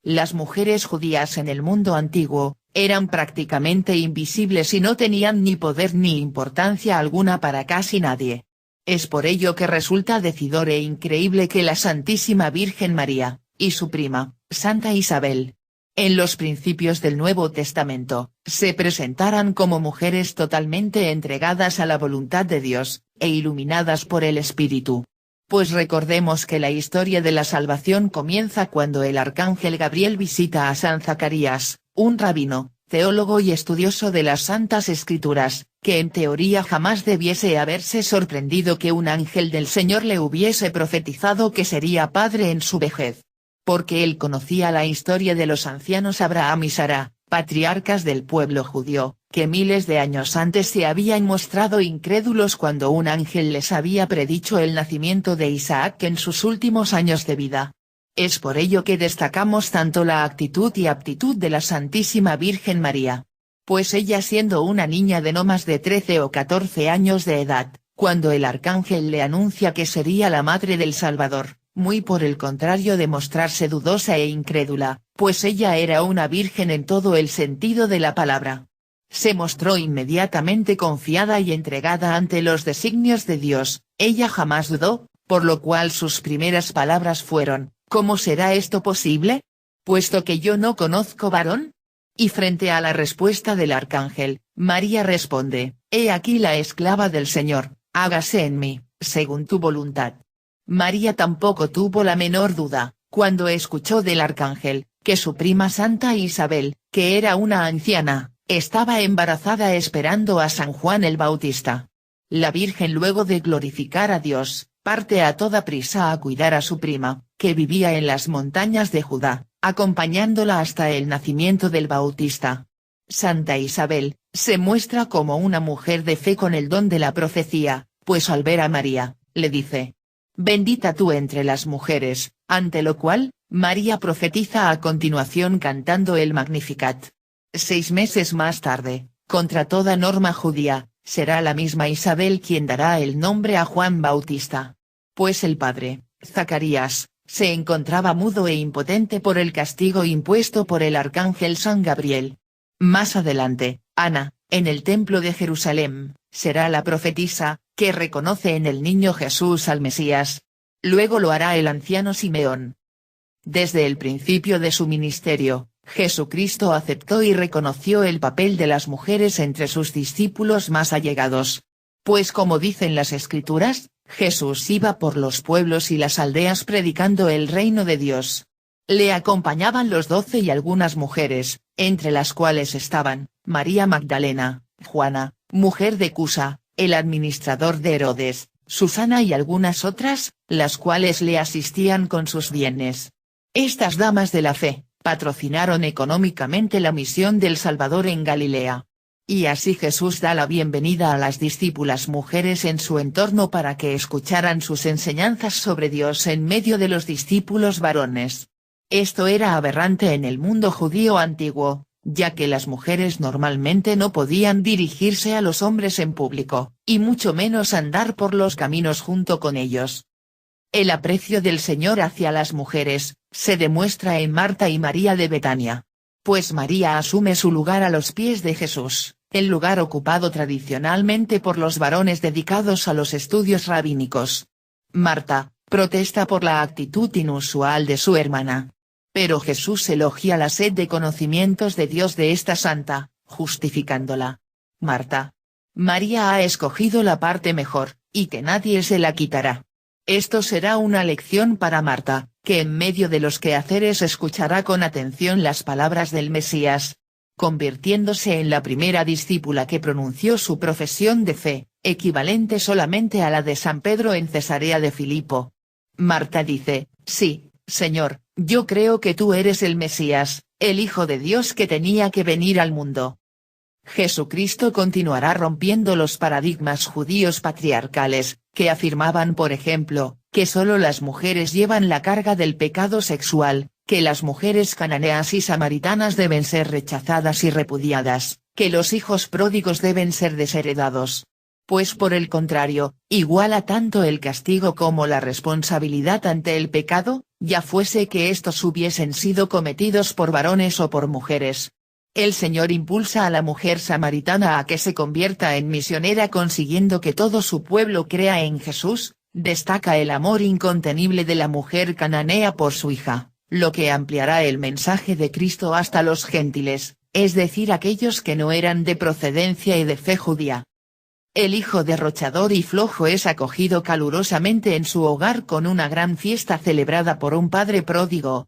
Las mujeres judías en el mundo antiguo, eran prácticamente invisibles y no tenían ni poder ni importancia alguna para casi nadie. Es por ello que resulta decidor e increíble que la Santísima Virgen María, y su prima, Santa Isabel, en los principios del Nuevo Testamento, se presentaran como mujeres totalmente entregadas a la voluntad de Dios, e iluminadas por el Espíritu. Pues recordemos que la historia de la salvación comienza cuando el arcángel Gabriel visita a San Zacarías, un rabino, teólogo y estudioso de las Santas Escrituras, que en teoría jamás debiese haberse sorprendido que un ángel del Señor le hubiese profetizado que sería padre en su vejez. Porque él conocía la historia de los ancianos Abraham y Sara, patriarcas del pueblo judío, que miles de años antes se habían mostrado incrédulos cuando un ángel les había predicho el nacimiento de Isaac en sus últimos años de vida. Es por ello que destacamos tanto la actitud y aptitud de la Santísima Virgen María. Pues ella siendo una niña de no más de 13 o 14 años de edad, cuando el arcángel le anuncia que sería la madre del Salvador, muy por el contrario de mostrarse dudosa e incrédula, pues ella era una virgen en todo el sentido de la palabra. Se mostró inmediatamente confiada y entregada ante los designios de Dios, ella jamás dudó, por lo cual sus primeras palabras fueron: ¿cómo será esto posible? Puesto que yo no conozco varón. Y frente a la respuesta del arcángel, María responde: he aquí la esclava del Señor, hágase en mí, según tu voluntad. María tampoco tuvo la menor duda, cuando escuchó del arcángel, que su prima Santa Isabel, que era una anciana, estaba embarazada esperando a San Juan el Bautista. La Virgen, luego de glorificar a Dios, parte a toda prisa a cuidar a su prima, que vivía en las montañas de Judá, acompañándola hasta el nacimiento del Bautista. Santa Isabel, se muestra como una mujer de fe con el don de la profecía, pues al ver a María, le dice: bendita tú entre las mujeres, ante lo cual, María profetiza a continuación cantando el Magnificat. 6 meses más tarde, contra toda norma judía, será la misma Isabel quien dará el nombre a Juan Bautista. Pues el padre, Zacarías, se encontraba mudo e impotente por el castigo impuesto por el arcángel San Gabriel. Más adelante, Ana, en el templo de Jerusalén, será la profetisa, que reconoce en el niño Jesús al Mesías. Luego lo hará el anciano Simeón. Desde el principio de su ministerio, Jesucristo aceptó y reconoció el papel de las mujeres entre sus discípulos más allegados. Pues como dicen las Escrituras, Jesús iba por los pueblos y las aldeas predicando el reino de Dios. Le acompañaban los 12 y algunas mujeres, entre las cuales estaban María Magdalena, Juana, mujer de Cusa, el administrador de Herodes, Susana y algunas otras, las cuales le asistían con sus bienes. Estas damas de la fe, patrocinaron económicamente la misión del Salvador en Galilea. Y así Jesús da la bienvenida a las discípulas mujeres en su entorno para que escucharan sus enseñanzas sobre Dios en medio de los discípulos varones. Esto era aberrante en el mundo judío antiguo, ya que las mujeres normalmente no podían dirigirse a los hombres en público, y mucho menos andar por los caminos junto con ellos. El aprecio del Señor hacia las mujeres, se demuestra en Marta y María de Betania. Pues María asume su lugar a los pies de Jesús, el lugar ocupado tradicionalmente por los varones dedicados a los estudios rabínicos. Marta, protesta por la actitud inusual de su hermana. Pero Jesús elogia la sed de conocimientos de Dios de esta santa, justificándola. Marta. María ha escogido la parte mejor, y que nadie se la quitará. Esto será una lección para Marta, que en medio de los quehaceres escuchará con atención las palabras del Mesías, convirtiéndose en la primera discípula que pronunció su profesión de fe, equivalente solamente a la de San Pedro en Cesarea de Filipo. Marta dice: sí, Señor, yo creo que tú eres el Mesías, el Hijo de Dios que tenía que venir al mundo. Jesucristo continuará rompiendo los paradigmas judíos patriarcales, que afirmaban por ejemplo, que solo las mujeres llevan la carga del pecado sexual, que las mujeres cananeas y samaritanas deben ser rechazadas y repudiadas, que los hijos pródigos deben ser desheredados. Pues por el contrario, iguala tanto el castigo como la responsabilidad ante el pecado, ya fuese que estos hubiesen sido cometidos por varones o por mujeres. El Señor impulsa a la mujer samaritana a que se convierta en misionera consiguiendo que todo su pueblo crea en Jesús, destaca el amor incontenible de la mujer cananea por su hija, lo que ampliará el mensaje de Cristo hasta los gentiles, es decir aquellos que no eran de procedencia y de fe judía. El hijo derrochador y flojo es acogido calurosamente en su hogar con una gran fiesta celebrada por un padre pródigo.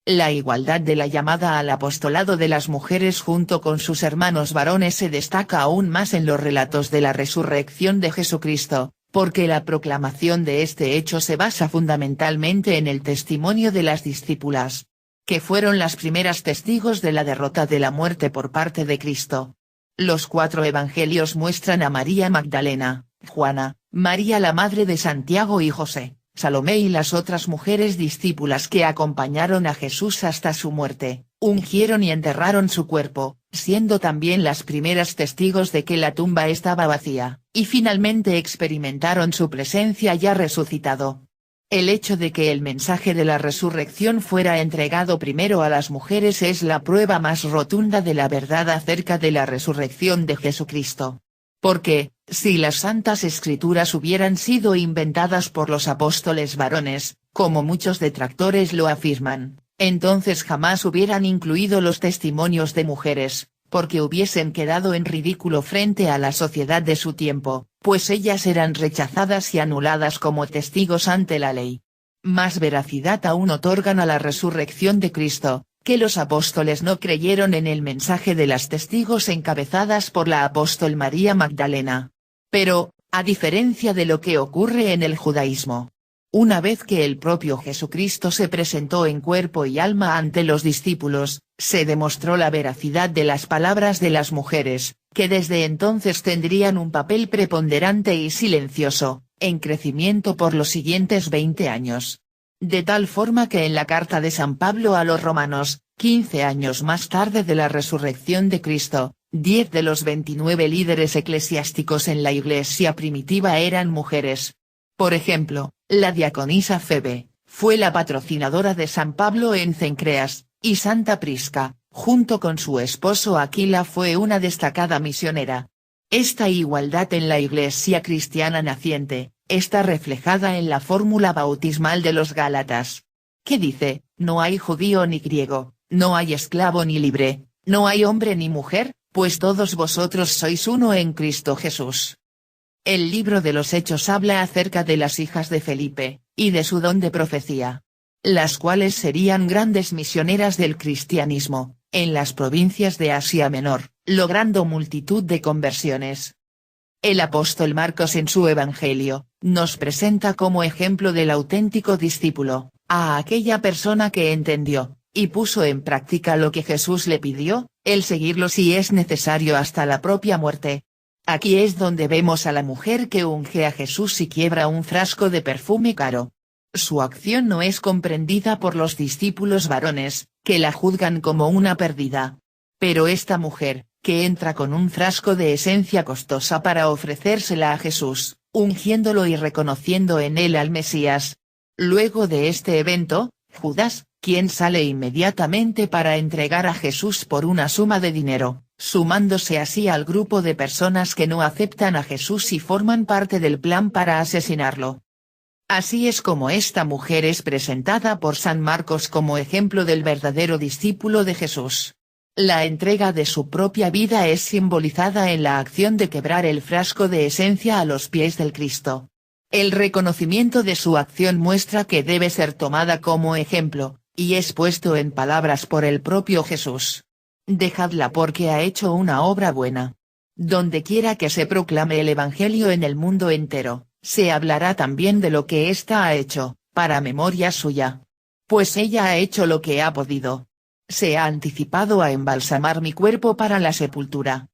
La igualdad de la llamada al apostolado de las mujeres junto con sus hermanos varones se destaca aún más en los relatos de la resurrección de Jesucristo, porque la proclamación de este hecho se basa fundamentalmente en el testimonio de las discípulas, que fueron las primeras testigos de la derrota de la muerte por parte de Cristo. Los 4 evangelios muestran a María Magdalena, Juana, María la madre de Santiago y José, Salomé y las otras mujeres discípulas que acompañaron a Jesús hasta su muerte, ungieron y enterraron su cuerpo, siendo también las primeras testigos de que la tumba estaba vacía, y finalmente experimentaron su presencia ya resucitado. El hecho de que el mensaje de la resurrección fuera entregado primero a las mujeres es la prueba más rotunda de la verdad acerca de la resurrección de Jesucristo. Porque, si las Santas Escrituras hubieran sido inventadas por los apóstoles varones, como muchos detractores lo afirman, entonces jamás hubieran incluido los testimonios de mujeres, porque hubiesen quedado en ridículo frente a la sociedad de su tiempo, pues ellas eran rechazadas y anuladas como testigos ante la ley. Más veracidad aún otorgan a la resurrección de Cristo, que los apóstoles no creyeron en el mensaje de las testigos encabezadas por la apóstol María Magdalena. Pero, a diferencia de lo que ocurre en el judaísmo, una vez que el propio Jesucristo se presentó en cuerpo y alma ante los discípulos, se demostró la veracidad de las palabras de las mujeres, que desde entonces tendrían un papel preponderante y silencioso, en crecimiento por los siguientes 20 años. De tal forma que en la carta de San Pablo a los Romanos, 15 años más tarde de la resurrección de Cristo, 10 de los 29 líderes eclesiásticos en la iglesia primitiva eran mujeres. Por ejemplo, la diaconisa Febe, fue la patrocinadora de San Pablo en Cencreas, y Santa Prisca, junto con su esposo Aquila fue una destacada misionera. Esta igualdad en la iglesia cristiana naciente, está reflejada en la fórmula bautismal de los Gálatas. Que dice, no hay judío ni griego, no hay esclavo ni libre, no hay hombre ni mujer, pues todos vosotros sois uno en Cristo Jesús. El libro de los Hechos habla acerca de las hijas de Felipe, y de su don de profecía, las cuales serían grandes misioneras del cristianismo, en las provincias de Asia Menor, logrando multitud de conversiones. El apóstol Marcos en su Evangelio, nos presenta como ejemplo del auténtico discípulo, a aquella persona que entendió, y puso en práctica lo que Jesús le pidió, el seguirlo si es necesario hasta la propia muerte. Aquí es donde vemos a la mujer que unge a Jesús y quiebra un frasco de perfume caro. Su acción no es comprendida por los discípulos varones, que la juzgan como una perdida. Pero esta mujer, que entra con un frasco de esencia costosa para ofrecérsela a Jesús, ungiéndolo y reconociendo en él al Mesías. Luego de este evento, Judas, quien sale inmediatamente para entregar a Jesús por una suma de dinero, sumándose así al grupo de personas que no aceptan a Jesús y forman parte del plan para asesinarlo. Así es como esta mujer es presentada por San Marcos como ejemplo del verdadero discípulo de Jesús. La entrega de su propia vida es simbolizada en la acción de quebrar el frasco de esencia a los pies del Cristo. El reconocimiento de su acción muestra que debe ser tomada como ejemplo, y es puesto en palabras por el propio Jesús. Dejadla porque ha hecho una obra buena. Donde quiera que se proclame el Evangelio en el mundo entero, se hablará también de lo que ésta ha hecho, para memoria suya. Pues ella ha hecho lo que ha podido. Se ha anticipado a embalsamar mi cuerpo para la sepultura.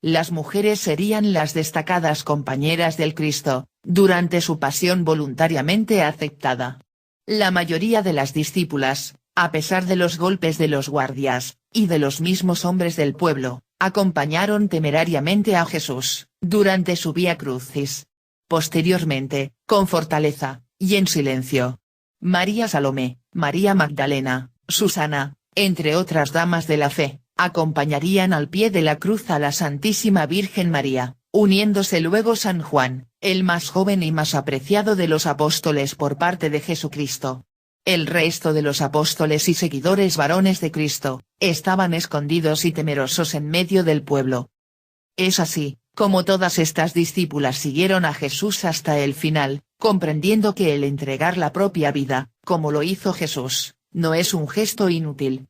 Las mujeres serían las destacadas compañeras del Cristo, durante su pasión voluntariamente aceptada. La mayoría de las discípulas, a pesar de los golpes de los guardias, y de los mismos hombres del pueblo, acompañaron temerariamente a Jesús, durante su Vía Crucis. Posteriormente, con fortaleza, y en silencio. María Salomé, María Magdalena, Susana, entre otras damas de la fe, acompañarían al pie de la cruz a la Santísima Virgen María, uniéndose luego San Juan, el más joven y más apreciado de los apóstoles por parte de Jesucristo. El resto de los apóstoles y seguidores varones de Cristo, estaban escondidos y temerosos en medio del pueblo. Es así, como todas estas discípulas siguieron a Jesús hasta el final, comprendiendo que el entregar la propia vida, como lo hizo Jesús, no es un gesto inútil.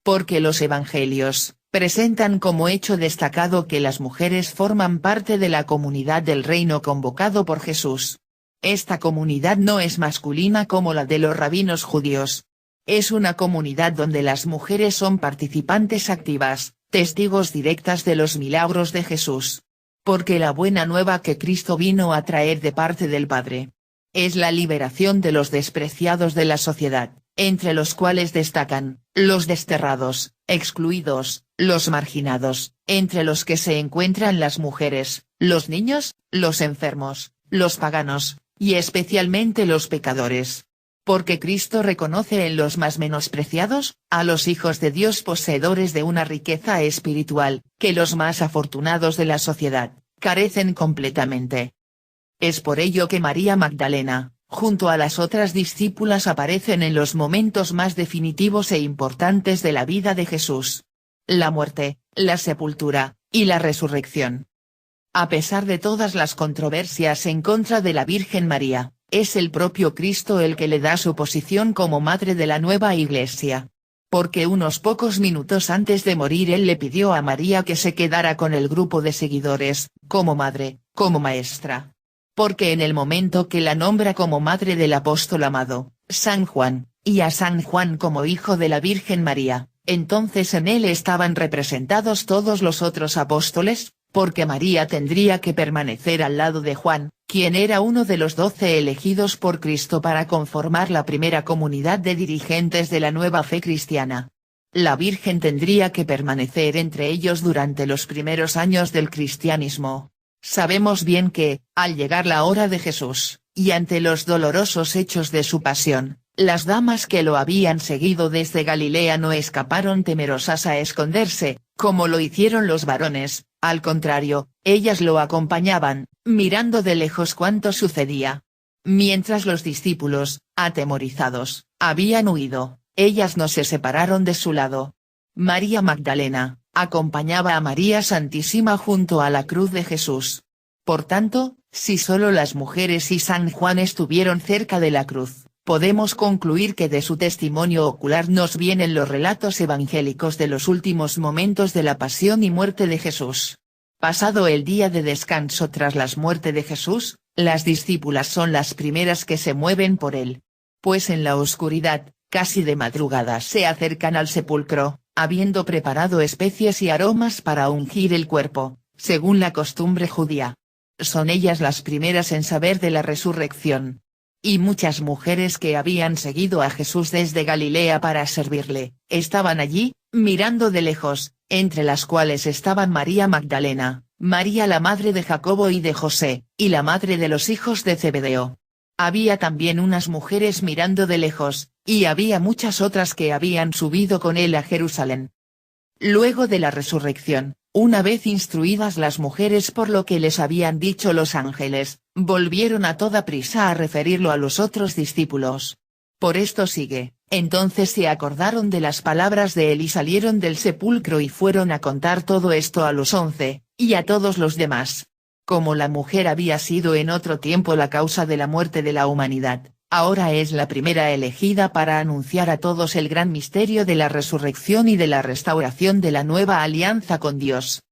Porque los evangelios, presentan como hecho destacado que las mujeres forman parte de la comunidad del reino convocado por Jesús. Esta comunidad no es masculina como la de los rabinos judíos. Es una comunidad donde las mujeres son participantes activas, testigos directas de los milagros de Jesús. Porque la buena nueva que Cristo vino a traer de parte del Padre es la liberación de los despreciados de la sociedad, entre los cuales destacan, los desterrados, excluidos, los marginados, entre los que se encuentran las mujeres, los niños, los enfermos, los paganos, y especialmente los pecadores. Porque Cristo reconoce en los más menospreciados, a los hijos de Dios poseedores de una riqueza espiritual, que los más afortunados de la sociedad, carecen completamente. Es por ello que María Magdalena, junto a las otras discípulas aparecen en los momentos más definitivos e importantes de la vida de Jesús. La muerte, la sepultura, y la resurrección. A pesar de todas las controversias en contra de la Virgen María, es el propio Cristo el que le da su posición como madre de la nueva Iglesia. Porque unos pocos minutos antes de morir él le pidió a María que se quedara con el grupo de seguidores, como madre, como maestra. Porque en el momento que la nombra como madre del apóstol amado, San Juan, y a San Juan como hijo de la Virgen María, entonces en él estaban representados todos los otros apóstoles, porque María tendría que permanecer al lado de Juan, quien era uno de los 12 elegidos por Cristo para conformar la primera comunidad de dirigentes de la nueva fe cristiana. La Virgen tendría que permanecer entre ellos durante los primeros años del cristianismo. Sabemos bien que, al llegar la hora de Jesús, y ante los dolorosos hechos de su pasión, las damas que lo habían seguido desde Galilea no escaparon temerosas a esconderse, como lo hicieron los varones, al contrario, ellas lo acompañaban, mirando de lejos cuanto sucedía. Mientras los discípulos, atemorizados, habían huido, ellas no se separaron de su lado. María Magdalena, acompañaba a María Santísima junto a la cruz de Jesús. Por tanto, si solo las mujeres y San Juan estuvieron cerca de la cruz, podemos concluir que de su testimonio ocular nos vienen los relatos evangélicos de los últimos momentos de la pasión y muerte de Jesús. Pasado el día de descanso tras la muerte de Jesús, las discípulas son las primeras que se mueven por él. Pues en la oscuridad, casi de madrugada se acercan al sepulcro, habiendo preparado especies y aromas para ungir el cuerpo, según la costumbre judía. Son ellas las primeras en saber de la resurrección. Y muchas mujeres que habían seguido a Jesús desde Galilea para servirle, estaban allí, mirando de lejos, entre las cuales estaban María Magdalena, María la madre de Jacobo y de José, y la madre de los hijos de Zebedeo. Había también unas mujeres mirando de lejos, y había muchas otras que habían subido con él a Jerusalén. Luego de la resurrección, una vez instruidas las mujeres por lo que les habían dicho los ángeles, volvieron a toda prisa a referirlo a los otros discípulos. Por esto sigue, entonces se acordaron de las palabras de él y salieron del sepulcro y fueron a contar todo esto a los 11, y a todos los demás. Como la mujer había sido en otro tiempo la causa de la muerte de la humanidad, ahora es la primera elegida para anunciar a todos el gran misterio de la resurrección y de la restauración de la nueva alianza con Dios.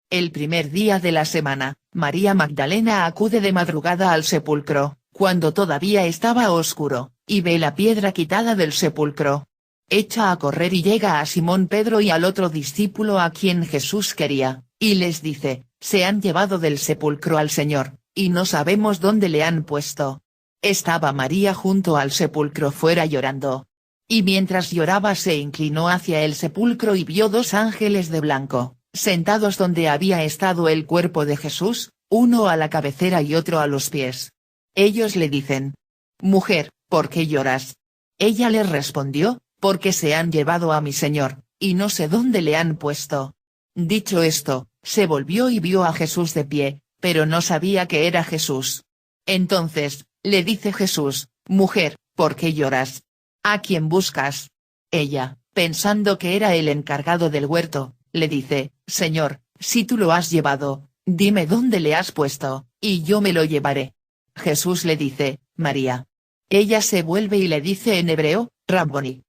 El primer día de la semana, María Magdalena acude de madrugada al sepulcro, cuando todavía estaba oscuro, y ve la piedra quitada del sepulcro. Echa a correr y llega a Simón Pedro y al otro discípulo a quien Jesús quería, y les dice, se han llevado del sepulcro al Señor, y no sabemos dónde le han puesto. Estaba María junto al sepulcro fuera llorando. Y mientras lloraba se inclinó hacia el sepulcro y vio dos ángeles de blanco, sentados donde había estado el cuerpo de Jesús, uno a la cabecera y otro a los pies. Ellos le dicen: «Mujer, ¿por qué lloras?». Ella les respondió: «Porque se han llevado a mi Señor, y no sé dónde le han puesto». Dicho esto, se volvió y vio a Jesús de pie, pero no sabía que era Jesús. Entonces, le dice Jesús: «Mujer, ¿por qué lloras? ¿A quién buscas?». Ella, pensando que era el encargado del huerto, le dice: «Señor, si tú lo has llevado, dime dónde le has puesto, y yo me lo llevaré». Jesús le dice: «María». Ella se vuelve y le dice en hebreo: «Rabboni».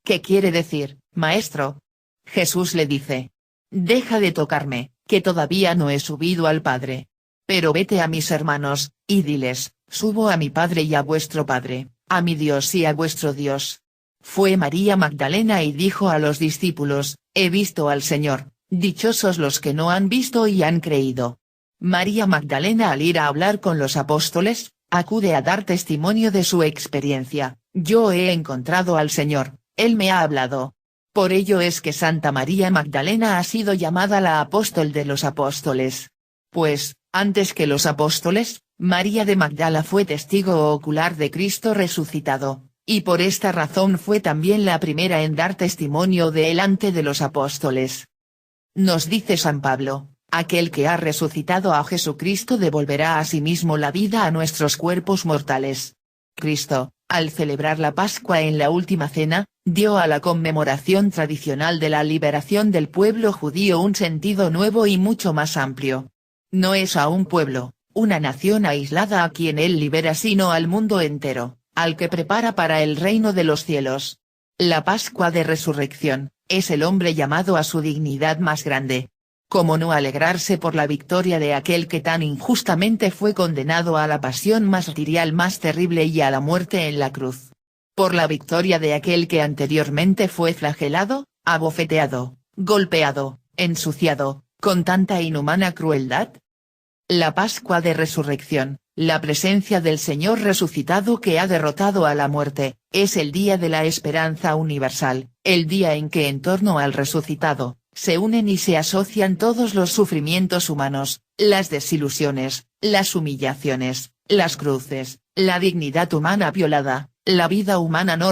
¿Qué quiere decir, maestro? Jesús le dice: «Deja de tocarme, que todavía no he subido al Padre. Pero vete a mis hermanos, y diles: subo a mi Padre y a vuestro Padre, a mi Dios y a vuestro Dios». Fue María Magdalena y dijo a los discípulos: «He visto al Señor, dichosos los que no han visto y han creído». María Magdalena, al ir a hablar con los apóstoles, acude a dar testimonio de su experiencia: «Yo he encontrado al Señor, Él me ha hablado». Por ello es que Santa María Magdalena ha sido llamada la apóstol de los apóstoles. Pues, antes que los apóstoles, María de Magdala fue testigo ocular de Cristo resucitado, y por esta razón fue también la primera en dar testimonio delante de los apóstoles. Nos dice San Pablo: «Aquel que ha resucitado a Jesucristo devolverá asimismo la vida a nuestros cuerpos mortales». Cristo, al celebrar la Pascua en la Última Cena, dio a la conmemoración tradicional de la liberación del pueblo judío un sentido nuevo y mucho más amplio. No es a un pueblo, una nación aislada a quien Él libera, sino al mundo entero, al que prepara para el reino de los cielos. La Pascua de Resurrección, es el hombre llamado a su dignidad más grande. ¿Cómo no alegrarse por la victoria de aquel que tan injustamente fue condenado a la pasión martirial más terrible y a la muerte en la cruz? Por la victoria de aquel que anteriormente fue flagelado, abofeteado, golpeado, ensuciado, con tanta inhumana crueldad. La Pascua de Resurrección, la presencia del Señor resucitado que ha derrotado a la muerte, es el día de la esperanza universal, el día en que en torno al resucitado, se unen y se asocian todos los sufrimientos humanos, las desilusiones, las humillaciones, las cruces, la dignidad humana violada, la vida humana no